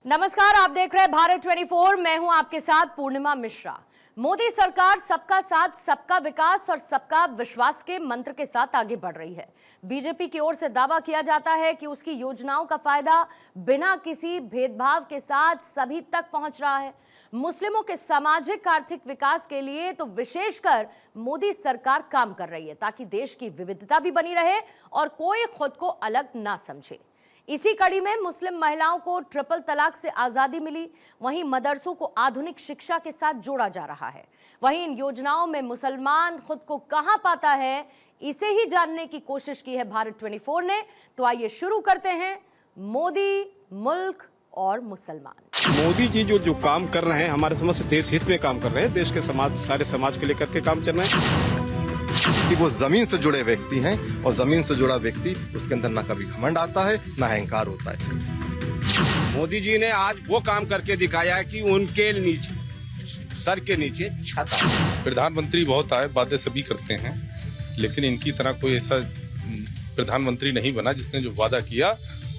नमस्कार, आप देख रहे हैं भारत 24। मैं हूं आपके साथ पूर्णिमा मिश्रा। मोदी सरकार सबका साथ, सबका विकास और सबका विश्वास के मंत्र के साथ आगे बढ़ रही है। बीजेपी की ओर से दावा किया जाता है कि उसकी योजनाओं का फायदा बिना किसी भेदभाव के साथ सभी तक पहुंच रहा है। मुस्लिमों के सामाजिक आर्थिक विकास के लिए तो विशेषकर मोदी सरकार काम कर रही है, ताकि देश की विविधता भी बनी रहे और कोई खुद को अलग ना समझे। इसी कड़ी में मुस्लिम महिलाओं को ट्रिपल तलाक से आजादी मिली, वहीं मदरसों को आधुनिक शिक्षा के साथ जोड़ा जा रहा है। वहीं इन योजनाओं में मुसलमान खुद को कहां पाता है, इसे ही जानने की कोशिश की है भारत 24 ने। तो आइए शुरू करते हैं मोदी, मुल्क और मुसलमान। मोदी जी जो काम कर रहे हैं, हमारे समझ से देश हित में काम कर रहे हैं। देश के समाज, सारे समाज के लेकर के काम चल रहे हैं कि वो जमीन से जुड़े व्यक्ति हैं और जमीन से जुड़ा व्यक्ति, उसके अंदर ना कभी घमंड आता है ना अहंकार होता है। मोदी जी ने आज वो काम करके दिखाया है कि उनके नीचे, सर के नीचे छत है। प्रधानमंत्री बहुत आए, बातें सभी करते हैं, लेकिन इनकी तरह कोई ऐसा प्रधानमंत्री नहीं बना जिसने जो वादा किया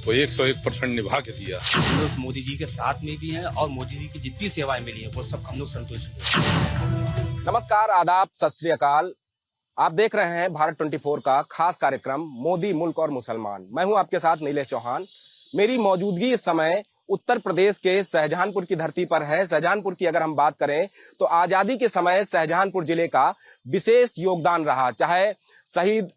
वो 101% निभा के दिया। हम लोग मोदी जी के साथ में भी हैं और मोदी जी की जितनी सेवाएं मिली हैं वो सब हम लोग संतुष्ट हैं। नमस्कार, आदाब, सत श्री अकाल। आप देख रहे हैं भारत 24 का खास कार्यक्रम मोदी, मुल्क और मुसलमान। मैं हूं आपके साथ नीलेश चौहान। मेरी मौजूदगी इस समय उत्तर प्रदेश के शाहजहांपुर की धरती पर है। शाहजहांपुर की अगर हम बात करें तो आजादी के समय शाहजहांपुर जिले का विशेष योगदान रहा। चाहे शहीद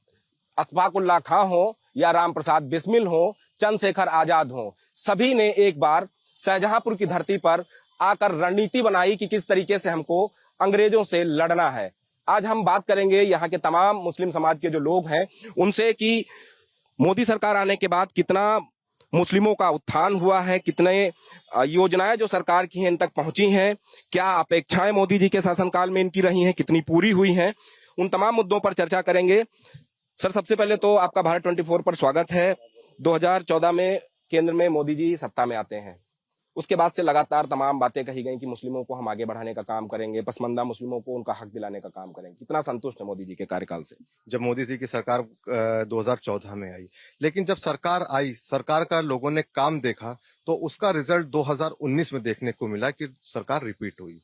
अशफाकुल्लाह खां हो या राम प्रसाद बिस्मिल हो, चंद्रशेखर आजाद हो, सभी ने एक बार शाहजहांपुर की धरती पर आकर रणनीति बनाई कि किस तरीके से हमको अंग्रेजों से लड़ना है। आज हम बात करेंगे यहाँ के तमाम मुस्लिम समाज के जो लोग हैं उनसे कि मोदी सरकार आने के बाद कितना मुस्लिमों का उत्थान हुआ है, कितने योजनाएं जो सरकार की हैं इन तक पहुंची हैं, क्या अपेक्षाएं मोदी जी के शासनकाल में इनकी रही हैं, कितनी पूरी हुई हैं, उन तमाम मुद्दों पर चर्चा करेंगे। सर, सबसे पहले तो आपका भारत 24 पर स्वागत है। 2014 में केंद्र में मोदी जी सत्ता में आते हैं। उसके बाद से लगातार तमाम बातें कही गई कि मुस्लिमों को हम आगे बढ़ाने का काम करेंगे, पसमानदा मुस्लिमों को उनका हक दिलाने का काम करेंगे। कितना संतुष्ट है मोदी जी के कार्यकाल से? जब मोदी जी की सरकार 2014 में आई, लेकिन जब सरकार आई, सरकार का लोगों ने काम देखा तो उसका रिजल्ट 2019 में देखने को मिला कि सरकार रिपीट हुई।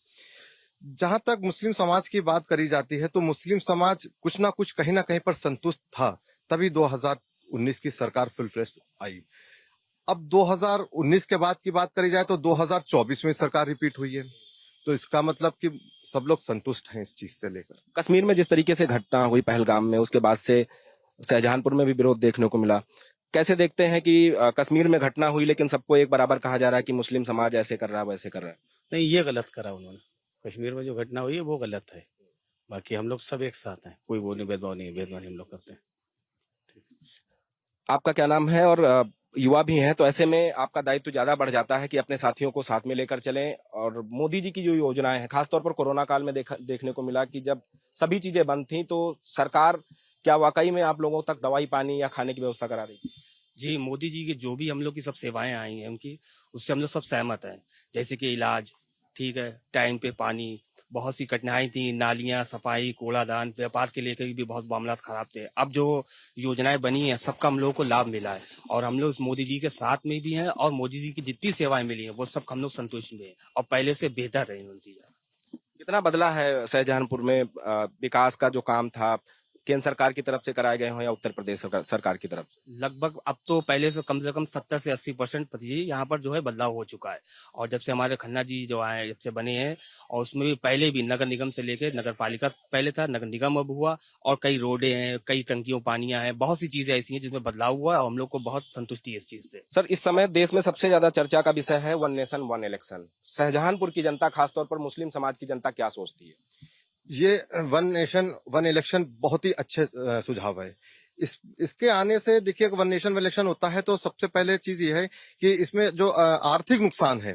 जहां तक मुस्लिम समाज की बात करी जाती है तो मुस्लिम समाज कुछ ना कुछ कहीं ना कहीं पर संतुष्ट था, तभी 2019 की सरकार फुल फ्लेश आई। अब 2019 के बाद की बात करी जाए तो 2024 में सरकार रिपीट हुई है, तो इसका मतलब कि सब लोग संतुष्ट हैं इस चीज से लेकर। कश्मीर में जिस तरीके से घटना हुई पहलगाम में, उसके बाद से शाहजहांपुर में भी विरोध देखने को मिला। कैसे देखते हैं कि कश्मीर में घटना हुई लेकिन सबको एक बराबर कहा जा रहा है कि मुस्लिम समाज ऐसे कर रहा है, वैसे कर रहा है? नहीं, ये गलत करा उन्होंने। कश्मीर में जो घटना हुई है वो गलत है। बाकी हम लोग सब एक साथ हैं, कोई वो नहीं, भेदभाव नहीं हम लोग करते हैं। आपका क्या नाम है? और युवा भी हैं, तो ऐसे में आपका दायित्व ज्यादा बढ़ जाता है कि अपने साथियों को साथ में लेकर चलें। और मोदी जी की जो योजनाएं हैं, खासतौर पर कोरोना काल में देखने को मिला कि जब सभी चीजें बंद थी तो सरकार क्या वाकई में आप लोगों तक दवाई, पानी या खाने की व्यवस्था करा रही थी? जी, मोदी जी की जो भी हम लोग की सब सेवाएं आई हैं उनकी, उससे हम लोग सब सहमत हैं। जैसे कि इलाज, ठीक है, टाइम पे पानी, बहुत सी कठिनाई थी, नालियां, सफाई, कूड़ादान, व्यापार के लेकर भी बहुत मामला खराब थे। अब जो योजनाएं बनी हैं सबका हम लोगों को लाभ मिला है और हम लोग मोदी जी के साथ में भी हैं और मोदी जी की जितनी सेवाएं मिली हैं वो सब हम लोग संतुष्ट में हैं और पहले से बेहतर है नतीजा। कितना बदला है शाहजहांपुर में विकास का जो काम था, केंद्र सरकार की तरफ से कराए गए हों या उत्तर प्रदेश सरकार की तरफ? लगभग अब तो पहले से कम 70 से 80% यहाँ पर जो है बदलाव हो चुका है। और जब से हमारे खन्ना जी जो आए, जब से बने हैं, और उसमें भी पहले भी नगर निगम से लेकर नगर पालिका पहले था, नगर निगम अब हुआ, और कई रोडें हैं, कई टंकियों पानियां हैं, बहुत सी चीजें ऐसी हैं जिसमें बदलाव हुआ और हम लोग को बहुत संतुष्टि है इस चीज से। सर, इस समय देश में सबसे ज्यादा चर्चा का विषय है one nation one election. Shahjahanpur की जनता, खासतौर पर मुस्लिम समाज की जनता क्या सोचती है? ये वन नेशन वन इलेक्शन बहुत ही अच्छे सुझाव है। इसके आने से देखिए, वन नेशन वन इलेक्शन होता है तो सबसे पहले चीज ये है कि इसमें जो आर्थिक नुकसान है,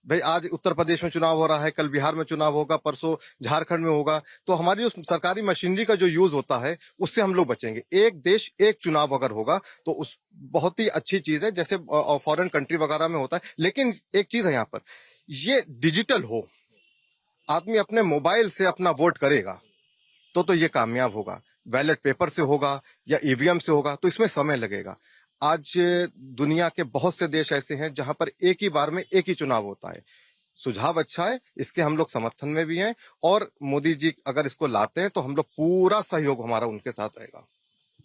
भाई आज उत्तर प्रदेश में चुनाव हो रहा है, कल बिहार में चुनाव होगा, परसों झारखंड में होगा, तो हमारी जो सरकारी मशीनरी का जो यूज होता है उससे हम लोग बचेंगे। एक देश एक चुनाव अगर होगा तो उस बहुत ही अच्छी चीज है, जैसे फॉरेन कंट्री वगैरह में होता है। लेकिन एक चीज है यहाँ पर, ये डिजिटल हो, आदमी अपने मोबाइल से अपना वोट करेगा तो ये कामयाब होगा। बैलेट पेपर से होगा या ईवीएम से होगा तो इसमें समय लगेगा। आज दुनिया के बहुत से देश ऐसे हैं जहां पर एक ही बार में एक ही चुनाव होता है। सुझाव अच्छा है, इसके हम लोग समर्थन में भी हैं और मोदी जी अगर इसको लाते हैं तो हम लोग पूरा सहयोग हमारा उनके साथ रहेगा।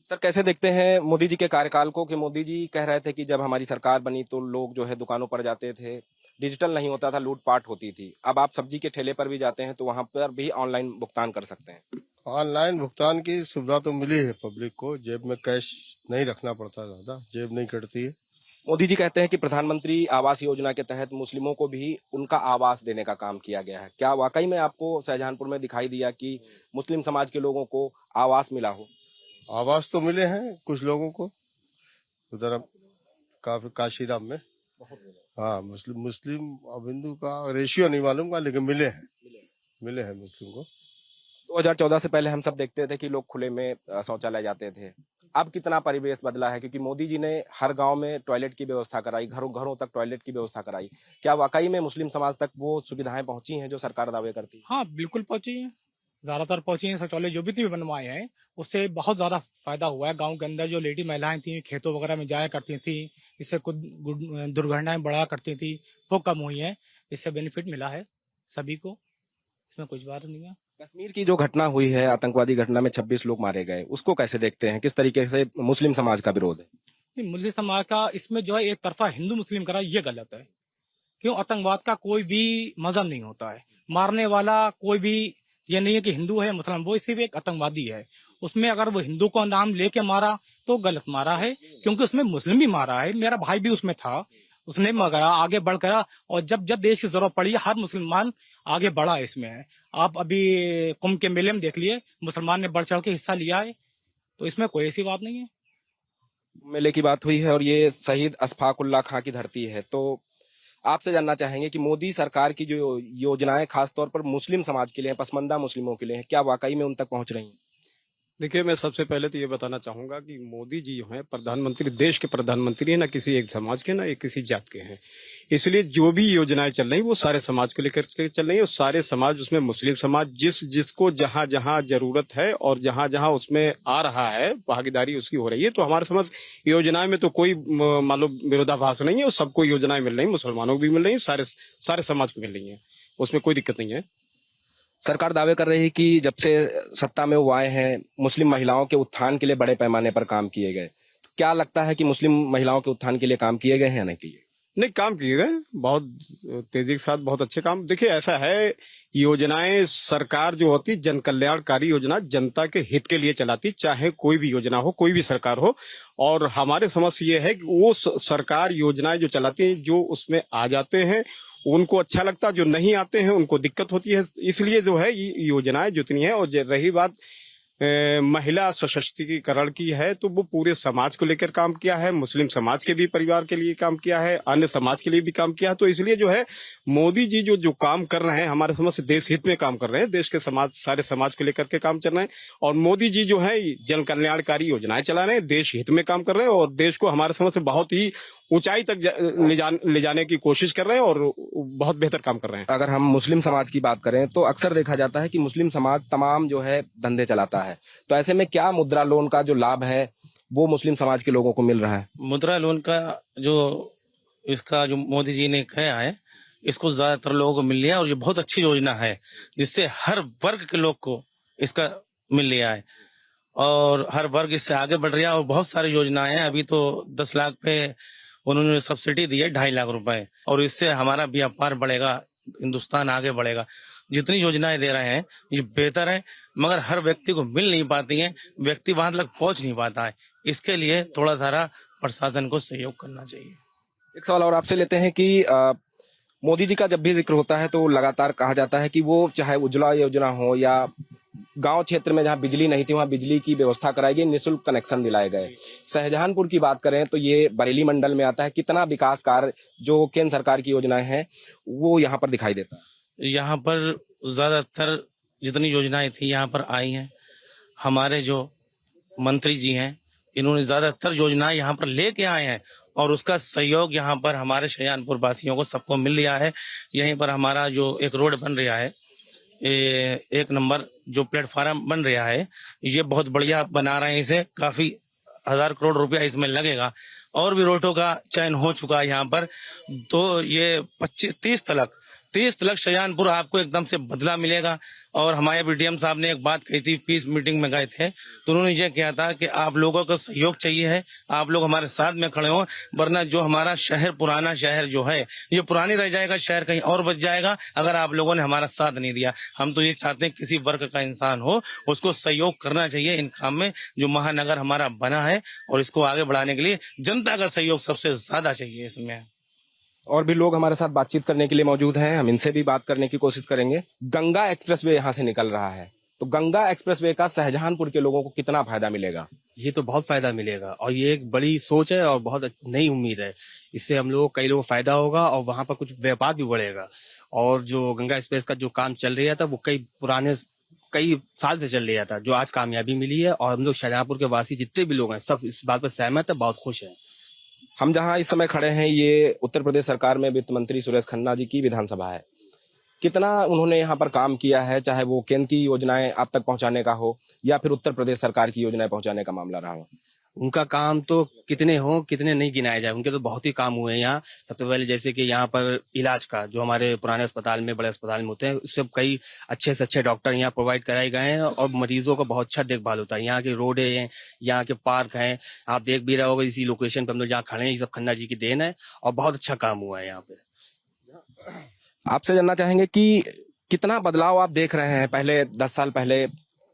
सर, कैसे देखते हैं मोदी जी के कार्यकाल को कि मोदी जी कह रहे थे कि जब हमारी सरकार बनी तो लोग जो है दुकानों पर जाते थे, डिजिटल नहीं होता था, लूटपाट होती थी। अब आप सब्जी के ठेले पर भी जाते हैं तो वहां पर भी ऑनलाइन भुगतान कर सकते हैं। ऑनलाइन भुगतान की सुविधा तो मिली है पब्लिक को, जेब में कैश नहीं रखना पड़ता, ज्यादा जेब नहीं कटती है। मोदी जी कहते हैं कि प्रधानमंत्री आवास योजना के तहत मुस्लिमों को भी उनका आवास देने का काम किया गया है। क्या वाकई में आपको शाहजहांपुर में दिखाई दिया कि मुस्लिम समाज के लोगों को आवास मिला हो? आवास तो मिले हैं कुछ लोगों को, उधर काफी काशीराम में। हाँ, मुस्लिम अब हिंदू का रेशियो नहीं मालूम का, लेकिन मिले हैं मुस्लिम को। 2014 से पहले हम सब देखते थे कि लोग खुले में शौचालय जाते थे। अब कितना परिवेश बदला है, क्योंकि मोदी जी ने हर गांव में टॉयलेट की व्यवस्था कराई, घरों घरों तक टॉयलेट की व्यवस्था कराई। क्या वाकई में मुस्लिम समाज तक वो सुविधाएं पहुंची हैं जो सरकार दावे करती है? हाँ, बिल्कुल पहुंची है, ज्यादातर पहुंची है। शौचालय जो भी बनवाए हैं उससे बहुत ज्यादा फायदा हुआ है। गांव के अंदर जो लेडी महिलाएं थी खेतों वगैरह में जाया करती थी, इससे कुछ दुर्घटनाएं बढ़ा करती थी, वो कम हुई है। इससे बेनिफिट मिला है सभी को, इसमें कुछ बात नहीं है। कश्मीर की जो घटना हुई है, आतंकवादी घटना में 26 लोग मारे गए, उसको कैसे देखते हैं? किस तरीके से मुस्लिम समाज का विरोध है? मुस्लिम समाज का इसमें जो है एक तरफा हिंदू मुस्लिम करा, ये गलत है। क्यों? आतंकवाद का कोई भी मजहब नहीं होता है। मारने वाला कोई भी ये नहीं है कि हिंदू है मुसलमान, वो सिर्फ एक आतंकवादी है। उसमें अगर वो हिंदू को नाम लेके मारा तो गलत मारा है, क्योंकि उसमें मुस्लिम भी मारा है। मेरा भाई भी उसमें था, उसने मगर आगे बढ़कर, और जब जब देश की जरूरत पड़ी हर मुसलमान आगे बढ़ा इसमें। आप अभी कुंभ के मेले में देख लिए, मुसलमान ने बढ़ चढ़ के हिस्सा लिया है, तो इसमें कोई ऐसी बात नहीं है। मेले की बात हुई है और ये शहीद अशफाकुल्ला खां की धरती है, तो आपसे जानना चाहेंगे कि मोदी सरकार की जो योजनाएं खासतौर पर मुस्लिम समाज के लिए, पसमानदा मुस्लिमों के लिए हैं, क्या वाकई में उन तक पहुंच रही हैं? देखिए, मैं सबसे पहले तो ये बताना चाहूंगा कि मोदी जी जो हैं प्रधानमंत्री, देश के प्रधानमंत्री हैं, ना किसी एक समाज के ना एक किसी जात के हैं। इसलिए जो भी योजनाएं चल रही वो सारे समाज को लेकर के चल रही है, और सारे समाज, उसमें मुस्लिम समाज जिसको जहां जहां जरूरत है और जहां जहां उसमें आ रहा है भागीदारी उसकी हो रही है। तो हमारे समाज योजनाएं में तो कोई मालूम विरोधाभास नहीं है, और सबको योजनाएं मिल रही है, मुसलमानों को भी मिल रही है, सारे समाज को मिल रही है, उसमें कोई दिक्कत नहीं है। सरकार दावे कर रही है कि जब से सत्ता में वो आए हैं मुस्लिम महिलाओं के उत्थान के लिए बड़े पैमाने पर काम किए गए। क्या लगता है कि मुस्लिम महिलाओं के उत्थान के लिए काम किए गए हैं या नहीं किए? नहीं, काम किए गए बहुत तेजी के साथ, बहुत अच्छे काम। देखिए, ऐसा है, योजनाएं सरकार जो होती जन कल्याणकारी योजना जनता के हित के लिए चलाती, चाहे कोई भी योजना हो, कोई भी सरकार हो। और हमारे समझ ये है कि वो सरकार योजनाएं जो चलाती है, जो उसमें आ जाते हैं उनको अच्छा लगता, जो नहीं आते हैं उनको दिक्कत होती है। इसलिए जो है ये योजनाएं जितनी है, और रही बात महिला सशक्तिकरण की है, तो वो पूरे समाज को लेकर काम किया है, मुस्लिम समाज के भी परिवार के लिए काम किया है, अन्य समाज के लिए भी काम किया है। तो इसलिए जो है मोदी जी जो काम कर रहे हैं, हमारे समझ से देश हित में काम कर रहे हैं, देश के समाज, सारे समाज को लेकर के काम चल रहे हैं। और मोदी जी जो है जन कल्याणकारी योजनाएं चला रहे हैं, देश हित में काम कर रहे हैं, और देश को हमारे समझ से बहुत ही ऊंचाई तक ले जाने की कोशिश कर रहे हैं, और बहुत बेहतर काम कर रहे हैं। अगर हम मुस्लिम समाज की बात करें तो अक्सर देखा जाता है कि मुस्लिम समाज तमाम जो है धंधे चलाता है, तो ऐसे में क्या मुद्रा लोन का जो लाभ है वो मुस्लिम समाज के लोगों को मिल रहा है? मुद्रा लोन का इसका जो मोदी जी ने कहा है, इसको ज्यादातर लोगों को मिल लिया, और ये बहुत अच्छी योजना है जिससे हर वर्ग के लोग को इसका मिल लिया है, और हर वर्ग इससे आगे बढ़ रहा है। और बहुत सारी योजनाएं हैं, अभी तो 10 लाख पे उन्होंने सब्सिडी दी है, 2.5 लाख रुपए, और इससे हमारा व्यापार बढ़ेगा, हिंदुस्तान आगे बढ़ेगा। जितनी योजनाएं दे रहे हैं ये बेहतर है, मगर हर व्यक्ति को मिल नहीं पाती हैं, व्यक्ति वहां तक पहुंच नहीं पाता है। इसके लिए थोड़ा सारा प्रशासन को सहयोग करना चाहिए। एक सवाल और आपसे लेते हैं कि मोदी जी का जब भी जिक्र होता है तो लगातार कहा जाता है कि वो चाहे उज्ज्वला योजना हो या गांव क्षेत्र में जहां बिजली नहीं थी वहां बिजली की व्यवस्था कराई गई, निःशुल्क कनेक्शन दिलाए गए। शाहजहांपुर की बात करें तो ये बरेली मंडल में आता है। कितना विकास कार्य जो केंद्र सरकार की योजनाएं हैं वो यहाँ पर दिखाई देता है? यहाँ पर ज्यादातर जितनी योजनाएं थी यहाँ पर आई हैं। हमारे जो मंत्री जी हैं इन्होंने ज्यादातर योजनाएं यहाँ पर लेके आए हैं, और उसका सहयोग यहाँ पर हमारे शाहजहांपुर वासियों को सबको मिल रहा है। यहीं पर हमारा जो एक रोड बन रहा है, 1 नंबर जो प्लेटफार्म बन रहा है, ये बहुत बढ़िया बना रहे हैं। इसे काफी 1000 करोड़ रुपया इसमें लगेगा और भी रोडों का चयन हो चुका है यहाँ पर। तो ये 30 तलक शाहजहांपुर आपको एकदम से बदला मिलेगा। और हमारे बीडीएम साहब ने एक बात कही थी, पीस मीटिंग में गए थे तो उन्होंने ये कहा था कि आप लोगों का सहयोग चाहिए है, आप लोग हमारे साथ में खड़े हो, वरना जो हमारा शहर, पुराना शहर जो है ये पुरानी रह जाएगा, शहर कहीं और बच जाएगा अगर आप लोगों ने हमारा साथ नहीं दिया। हम तो ये चाहते हैं किसी वर्ग का इंसान हो उसको सहयोग करना चाहिए इन काम में जो महानगर हमारा बना है, और इसको आगे बढ़ाने के लिए जनता का सहयोग सबसे ज्यादा चाहिए इसमें। और भी लोग हमारे साथ बातचीत करने के लिए मौजूद हैं, हम इनसे भी बात करने की कोशिश करेंगे। गंगा एक्सप्रेसवे यहाँ से निकल रहा है, तो गंगा एक्सप्रेसवे का शाहजहांपुर के लोगों को कितना फायदा मिलेगा? ये तो बहुत फायदा मिलेगा और ये एक बड़ी सोच है और बहुत नई उम्मीद है। इससे हम लोग कई लोगों को फायदा होगा और वहां पर कुछ व्यापार भी बढ़ेगा। और जो गंगा एक्सप्रेस का जो काम चल रहा था वो कई साल से चल रहा था, जो आज कामयाबी मिली है। और हम लोग शाहजहांपुर के वासी जितने भी लोग हैं सब इस बात पर सहमत है, बहुत खुश हैं। हम जहां इस समय खड़े हैं ये उत्तर प्रदेश सरकार में वित्त मंत्री सुरेश खन्ना जी की विधानसभा है। कितना उन्होंने यहाँ पर काम किया है, चाहे वो केंद्र की योजनाएं आप तक पहुंचाने का हो या फिर उत्तर प्रदेश सरकार की योजनाएं पहुंचाने का मामला रहा हो। उनका काम तो कितने नहीं गिनाए जाए, उनके तो बहुत ही काम हुए हैं यहाँ। सबसे पहले जैसे कि यहाँ पर इलाज का जो हमारे पुराने अस्पताल में, बड़े अस्पताल में होते हैं, उससे कई अच्छे से अच्छे डॉक्टर यहाँ प्रोवाइड कराए गए हैं और मरीजों का बहुत अच्छा देखभाल होता है। यहाँ के रोड हैं, यहाँ के पार्क हैं, आप देख भी रहे होगे इसी लोकेशन पर हम लोग जहाँ खड़े हैं, ये सब खन्ना जी की देन है और बहुत अच्छा काम हुआ है यहाँ पे। आपसे जानना चाहेंगे कि कितना बदलाव आप देख रहे हैं पहले 10 साल पहले,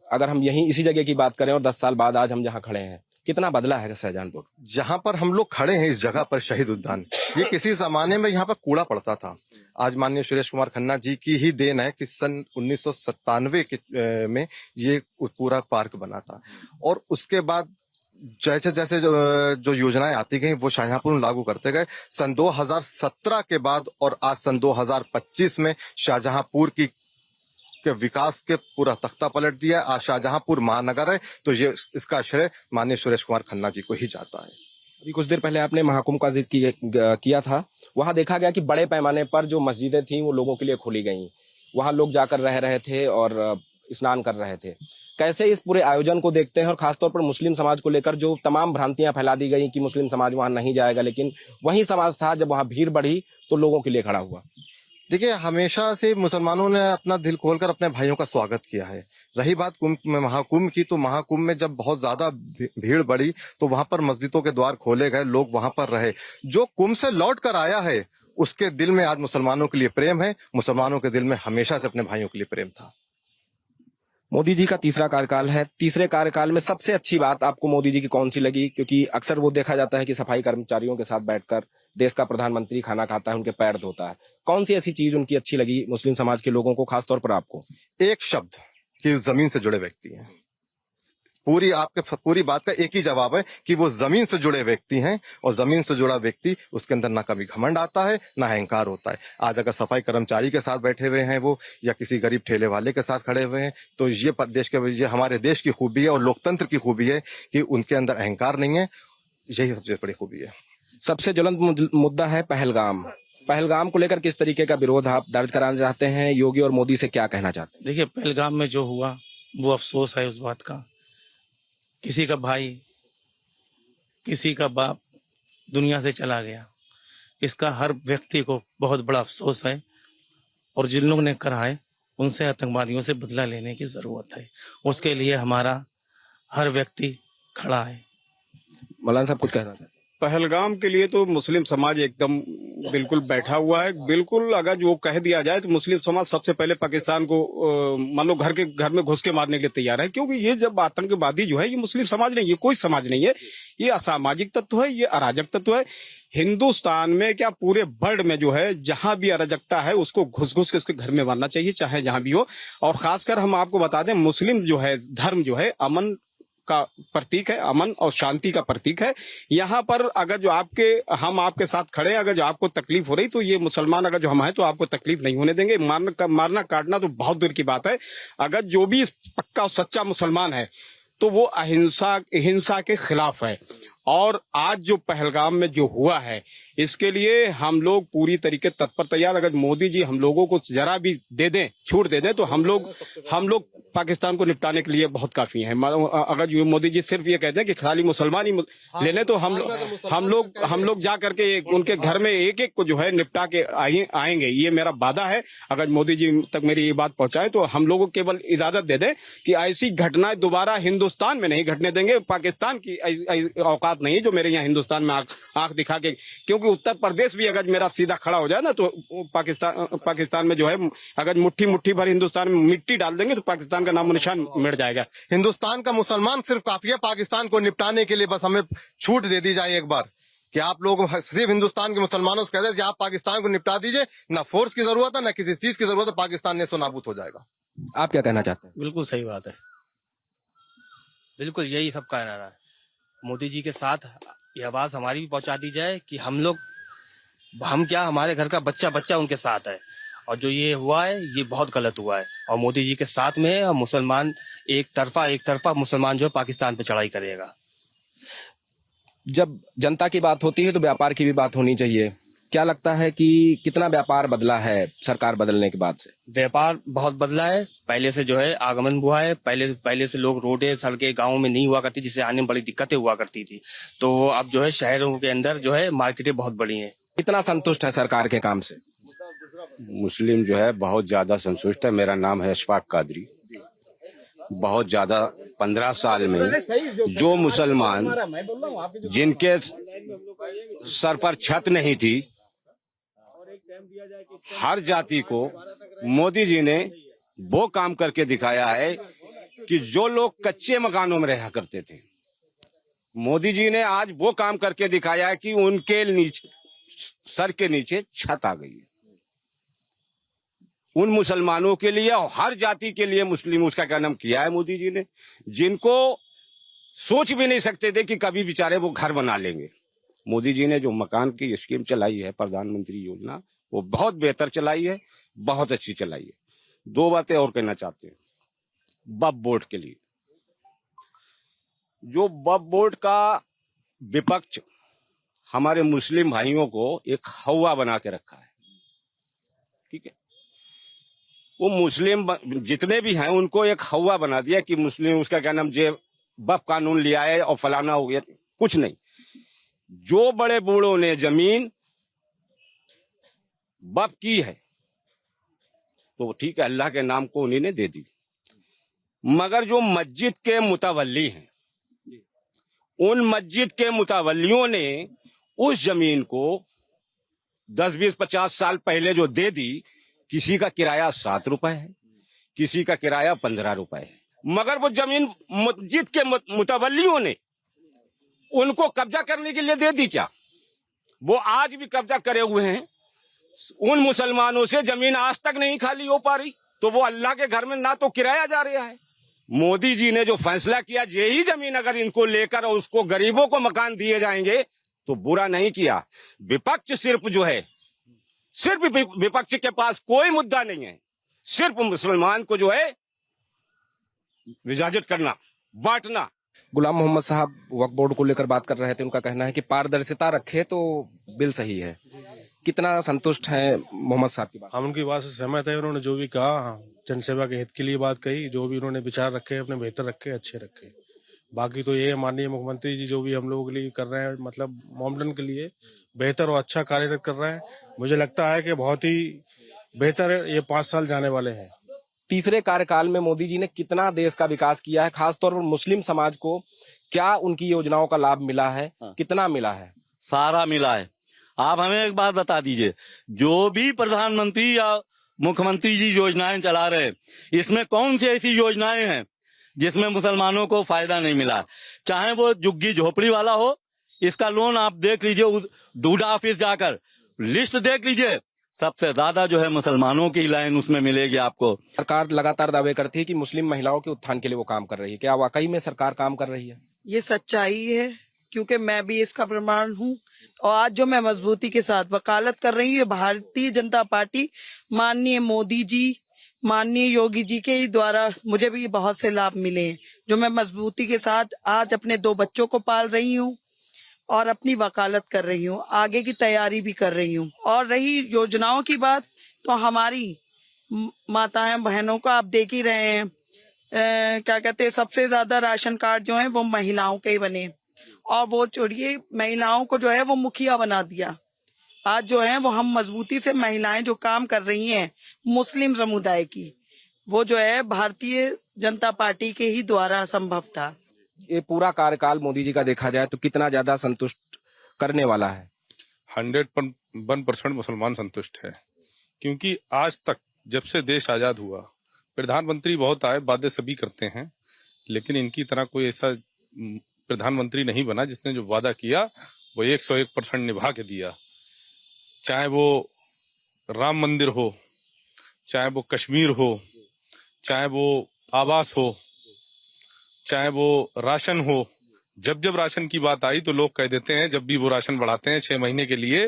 अगर हम यहीं इसी जगह की बात करें और 10 साल बाद आज हम जहाँ खड़े हैं, कितना बदला है शाहजहांपुर? जहां पर हम लोग खड़े हैं इस जगह पर शहीद उद्यान, ये किसी जमाने में यहाँ पर कूड़ा पड़ता था। आज माननीय सुरेश कुमार खन्ना जी की ही देन है कि सन 1997 में ये पूरा पार्क बना था। और उसके बाद जैसे जैसे जो योजनाएं आती गई वो शाहजहांपुर में लागू करते गए। सन 2017 के बाद और आज सन 2025 में शाहजहांपुर के विकास के पूरा तख्ता पलट दिया। आज शाहजहांपुर महानगर है तो ये इसका श्रेय माननीय सुरेश कुमार खन्ना जी को ही जाता है। अभी कुछ देर पहले आपने महाकुंभ का जिक्र किया था, वहां देखा गया कि बड़े पैमाने पर जो मस्जिदें थी वो लोगों के लिए खोली गई, वहां लोग जाकर रह रहे थे और स्नान कर रहे थे। कैसे इस पूरे आयोजन को देखते हैं और खासतौर पर मुस्लिम समाज को लेकर जो तमाम भ्रांतियां फैला दी गई कि मुस्लिम समाज वहां नहीं जाएगा, लेकिन वही समाज था जब वहां भीड़ बढ़ी तो लोगों के लिए खड़ा हुआ। देखिए, हमेशा से मुसलमानों ने अपना दिल खोलकर अपने भाइयों का स्वागत किया है। रही बात महाकुंभ की, तो महाकुंभ में जब बहुत ज्यादा भीड़ बढ़ी तो वहां पर मस्जिदों के द्वार खोले गए, लोग वहां पर रहे। जो कुंभ से लौट कर आया है उसके दिल में आज मुसलमानों के लिए प्रेम है, मुसलमानों के दिल में हमेशा से अपने भाइयों के लिए प्रेम था। मोदी जी का तीसरा कार्यकाल है, तीसरे कार्यकाल में सबसे अच्छी बात आपको मोदी जी की कौन सी लगी? क्योंकि अक्सर वो देखा जाता है कि सफाई कर्मचारियों के साथ बैठकर देश का प्रधानमंत्री खाना खाता है, उनके पैर धोता है। कौन सी ऐसी चीज उनकी अच्छी लगी मुस्लिम समाज के लोगों को, खासतौर पर आपको? एक शब्द कि जमीन से जुड़े व्यक्ति हैं। पूरी बात का एक ही जवाब है कि वो जमीन से जुड़े व्यक्ति हैं, और जमीन से जुड़ा व्यक्ति उसके अंदर ना कभी घमंड आता है ना अहंकार होता है। आज अगर सफाई कर्मचारी के साथ बैठे हुए हैं वो, या किसी गरीब ठेले वाले के साथ खड़े हुए हैं, तो ये हमारे देश की खूबी है और लोकतंत्र की खूबी है कि उनके अंदर अहंकार नहीं है। यही सबसे बड़ी खूबी है। सबसे ज्वलंत मुद्दा है पहलगाम को लेकर किस तरीके का विरोध आप दर्ज कराना चाहते हैं? योगी और मोदी से क्या कहना चाहते हैं? देखिए, पहलगाम में जो हुआ वो अफसोस है उस बात का। किसी का भाई, किसी का बाप दुनिया से चला गया, इसका हर व्यक्ति को बहुत बड़ा अफसोस है। और जिन लोगों ने करा है उनसे आतंकवादियों से बदला लेने की जरूरत है। उसके लिए हमारा हर व्यक्ति खड़ा है। मौलाना साहब कुछ कहना चाहते हैं? पहलगाम के लिए तो मुस्लिम समाज एकदम बिल्कुल बैठा हुआ है। बिल्कुल अगर जो कह दिया जाए तो मुस्लिम समाज सबसे पहले पाकिस्तान को मान लो घर में घुस के मारने के लिए तैयार है। क्योंकि ये जब आतंकवादी जो है ये मुस्लिम समाज नहीं, ये कोई समाज नहीं है, ये असामाजिक तत्व है, ये अराजक तत्व है। हिंदुस्तान में क्या पूरे वर्ल्ड में जो है जहां भी अराजकता है उसको घुस घुस के उसके घर में मारना चाहिए, चाहे जहां भी हो। और खासकर हम आपको बता दें, मुस्लिम जो है धर्म जो है अमन का प्रतीक है, अमन और शांति का प्रतीक है। यहाँ पर अगर जो हम आपके साथ खड़े हैं, अगर जो आपको तकलीफ हो रही तो ये मुसलमान अगर जो हम हैं तो आपको तकलीफ नहीं होने देंगे। मारना काटना तो बहुत दूर की बात है। अगर जो भी पक्का और सच्चा मुसलमान है तो वो हिंसा के खिलाफ है। और आज जो पहलगाम में जो हुआ है, इसके लिए हम लोग पूरी तरीके तत्पर तैयार। अगर मोदी जी हम लोगों को जरा भी दे दें, छूट दे दें, तो हम लोग पाकिस्तान को निपटाने के लिए बहुत काफी हैं। अगर मोदी जी सिर्फ ये कहते हैं कि खाली मुसलमान ही ले लें, तो हम लोग जा करके उनके घर में एक एक को जो है निपटा के आएंगे। ये मेरा वादा है। अगर मोदी जी तक मेरी ये बात पहुंचाए तो हम लोगों को केवल इजाजत दे दें कि ऐसी घटनाएं दोबारा हिंदुस्तान में नहीं घटने देंगे। पाकिस्तान की औकात नहीं जो मेरे यहाँ हिंदुस्तान में आंख दिखा के, क्योंकि उत्तर प्रदेश भी अगर मेरा सीधा खड़ा हो जाए ना, तो पाकिस्तान में जो है अगर मुट्ठी भर हिंदुस्तान में मिट्टी डाल देंगे तो पाकिस्तान का नामो निशान मिट जाएगा। हिंदुस्तान का मुसलमान सिर्फ काफी है पाकिस्तान को निपटाने के लिए। बस हमें छूट दे दी जाए एक बार कि आप लोग सिर्फ हिंदुस्तान के मुसलमानों से कहते हैं कि आप पाकिस्तान को निपटा दीजिए, ना फोर्स की जरूरत है ना किसी चीज की जरूरत है, पाकिस्तान नेस्तो नाबूद हो जाएगा। आप क्या कहना चाहते हैं? बिल्कुल सही बात है। बिल्कुल यही सबका नारा है। मोदी जी के साथ ये आवाज हमारी भी पहुंचा दी जाए कि हम क्या, हमारे घर का बच्चा उनके साथ है, और जो ये हुआ है ये बहुत गलत हुआ है, और मोदी जी के साथ में है। और मुसलमान एक तरफा मुसलमान जो है पाकिस्तान पे चढ़ाई करेगा। जब जनता की बात होती है तो व्यापार की भी बात होनी चाहिए। क्या लगता है कि कितना व्यापार बदला है सरकार बदलने के बाद से? व्यापार बहुत बदला है। पहले से जो है आगमन हुआ है। पहले से लोग रोडें सड़कें गाँव में नहीं हुआ करती, जिससे आने में बड़ी दिक्कतें हुआ करती थी। तो अब जो है शहरों के अंदर जो है मार्केटें बहुत बड़ी हैं। कितना संतुष्ट है सरकार के काम से? मुस्लिम जो है बहुत ज्यादा संतुष्ट है। मेरा नाम है अशफाक कादरी। बहुत ज्यादा 15 साल में जो मुसलमान जिनके सर पर छत नहीं थी, हर जाति को मोदी जी ने वो काम करके दिखाया है कि जो लोग कच्चे मकानों में रहा करते थे, मोदी जी ने आज वो काम करके दिखाया है कि उनके नीचे, सर के नीचे छत आ गई है। उन मुसलमानों के लिए और हर जाति के लिए मुस्लिम उसका क्या नाम किया है मोदी जी ने, जिनको सोच भी नहीं सकते थे कि कभी बेचारे वो घर बना लेंगे। मोदी जी ने जो मकान की स्कीम चलाई है, प्रधानमंत्री योजना, वो बहुत बेहतर चलाई है, बहुत अच्छी चलाई है। 2 बातें और कहना चाहते हैं वक्फ बोर्ड के लिए। जो वक्फ बोर्ड का विपक्ष हमारे मुस्लिम भाइयों को एक हवा बना के रखा है, ठीक है। वो मुस्लिम जितने भी हैं उनको एक हवा बना दिया कि मुस्लिम उसका क्या नाम जे वक्फ कानून लिया है और फलाना हो गया। कुछ नहीं, जो बड़े बूढ़ों ने जमीन वक्फ की है तो ठीक है, अल्लाह के नाम को उन्हीं ने दे दी। मगर जो मस्जिद के मुतवल्ली हैं, उन मस्जिद के मुतवल्लियों ने उस जमीन को 10, 20, 50 साल पहले जो दे दी, किसी का किराया 7 रुपए है, किसी का किराया 15 रुपए है। मगर वो जमीन मस्जिद के मुतवल्लियों ने उनको कब्जा करने के लिए दे दी क्या? वो आज भी कब्जा करे हुए हैं। उन मुसलमानों से जमीन आज तक नहीं खाली हो पा रही, तो वो अल्लाह के घर में ना तो किराया जा रहा है। मोदी जी ने जो फैसला किया, यही जमीन अगर इनको लेकर और उसको गरीबों को मकान दिए जाएंगे तो बुरा नहीं किया। विपक्ष सिर्फ जो है, सिर्फ विपक्ष के पास कोई मुद्दा नहीं है, सिर्फ मुसलमान को जो है विभाजित करना, बांटना। गुलाम मोहम्मद साहब वक्फ बोर्ड को लेकर बात कर रहे थे। उनका कहना है कि पारदर्शिता रखे तो बिल सही है। कितना संतुष्ट है मोहम्मद साहब की बात? हम उनकी बात से सहमत है। उन्होंने जो भी कहा जनसेवा के हित के लिए बात कही, जो भी उन्होंने विचार रखे अपने बेहतर रखे, अच्छे रखे। बाकी तो ये माननीय मुख्यमंत्री जी जो भी हम लोगों के लिए कर रहे हैं, मतलब मोमडन के लिए बेहतर और अच्छा कार्यरत कर रहे हैं। मुझे लगता है कि बहुत ही बेहतर ये 5 साल जाने वाले हैं। तीसरे कार्यकाल में मोदी जी ने कितना देश का विकास किया है, खासतौर पर मुस्लिम समाज को क्या उनकी योजनाओं का लाभ मिला है, कितना मिला है? सारा मिला है। आप हमें एक बात बता दीजिए, जो भी प्रधानमंत्री या मुख्यमंत्री जी योजनाएं चला रहे, इसमें कौन सी ऐसी योजनाएं हैं जिसमें मुसलमानों को फायदा नहीं मिला? चाहे वो झुग्गी झोपड़ी वाला हो, इसका लोन आप देख लीजिए, डूडा ऑफिस जाकर लिस्ट देख लीजिए, सबसे ज्यादा जो है मुसलमानों की लाइन उसमें मिलेगी आपको। सरकार लगातार दावे करती है कि मुस्लिम महिलाओं के उत्थान के लिए वो काम कर रही है। क्या वाकई में सरकार काम कर रही है? ये सच्चाई है, क्योंकि मैं भी इसका प्रमाण हूँ। और आज जो मैं मजबूती के साथ वकालत कर रही हूँ, भारतीय जनता पार्टी, माननीय मोदी जी, माननीय योगी जी के द्वारा मुझे भी बहुत से लाभ मिले हैं, जो मैं मजबूती के साथ आज अपने 2 बच्चों को पाल रही हूँ। और अपनी वकालत कर रही हूँ, आगे की तैयारी भी कर रही हूँ। और रही योजनाओं की बात, तो हमारी माताएं बहनों को आप देख ही रहे हैं, क्या कहते हैं, सबसे ज्यादा राशन कार्ड जो है वो महिलाओं के ही बने, और वो छोड़िए महिलाओं को जो है वो मुखिया बना दिया। आज जो है वो हम मजबूती से महिलाएं जो काम कर रही हैं मुस्लिम समुदाय की, वो जो है भारतीय जनता पार्टी के ही द्वारा संभव था। ये पूरा कार्यकाल मोदी जी का देखा जाए तो कितना ज्यादा संतुष्ट करने वाला है? 101% मुसलमान संतुष्ट है, क्योंकि आज तक जब से देश आजाद हुआ, प्रधानमंत्री बहुत आए, वादे सभी करते हैं, लेकिन इनकी तरह कोई ऐसा प्रधानमंत्री नहीं बना जिसने जो वादा किया वो 101% निभा के दिया। चाहे वो राम मंदिर हो, चाहे वो कश्मीर हो, चाहे वो आवास हो, चाहे वो राशन हो। जब जब राशन की बात आई तो लोग कह देते हैं, जब भी वो राशन बढ़ाते हैं 6 महीने के लिए,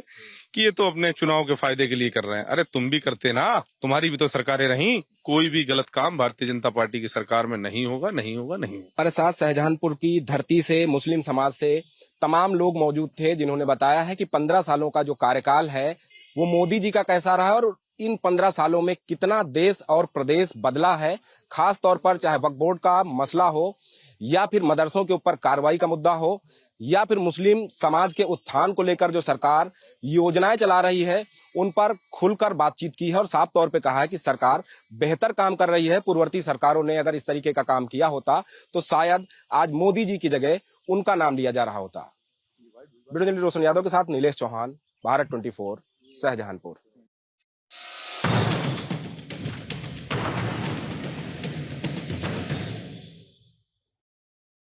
कि ये तो अपने चुनाव के फायदे के लिए कर रहे हैं। अरे तुम भी करते ना, तुम्हारी भी तो सरकारें रहीं। कोई भी गलत काम भारतीय जनता पार्टी की सरकार में नहीं होगा, नहीं होगा, नहीं होगा। हमारे साथ शाहजहांपुर की धरती से, मुस्लिम समाज से तमाम लोग मौजूद थे, जिन्होंने बताया है कि 15 सालों का जो कार्यकाल है वो मोदी जी का कैसा रहा और इन 15 सालों में कितना देश और प्रदेश बदला है। खास तौर पर चाहे वक्फ बोर्ड का मसला हो, या फिर मदरसों के ऊपर कार्रवाई का मुद्दा हो, या फिर मुस्लिम समाज के उत्थान को लेकर जो सरकार योजनाएं चला रही है, उन पर खुलकर बातचीत की है और साफ तौर पे कहा है कि सरकार बेहतर काम कर रही है। पूर्ववर्ती सरकारों ने अगर इस तरीके का काम किया होता तो शायद आज मोदी जी की जगह उनका नाम लिया जा रहा होता। वीडियो जर्नलिस्ट रोशन यादव के साथ नीलेश चौहान, भारत 24, शाहजहांपुर।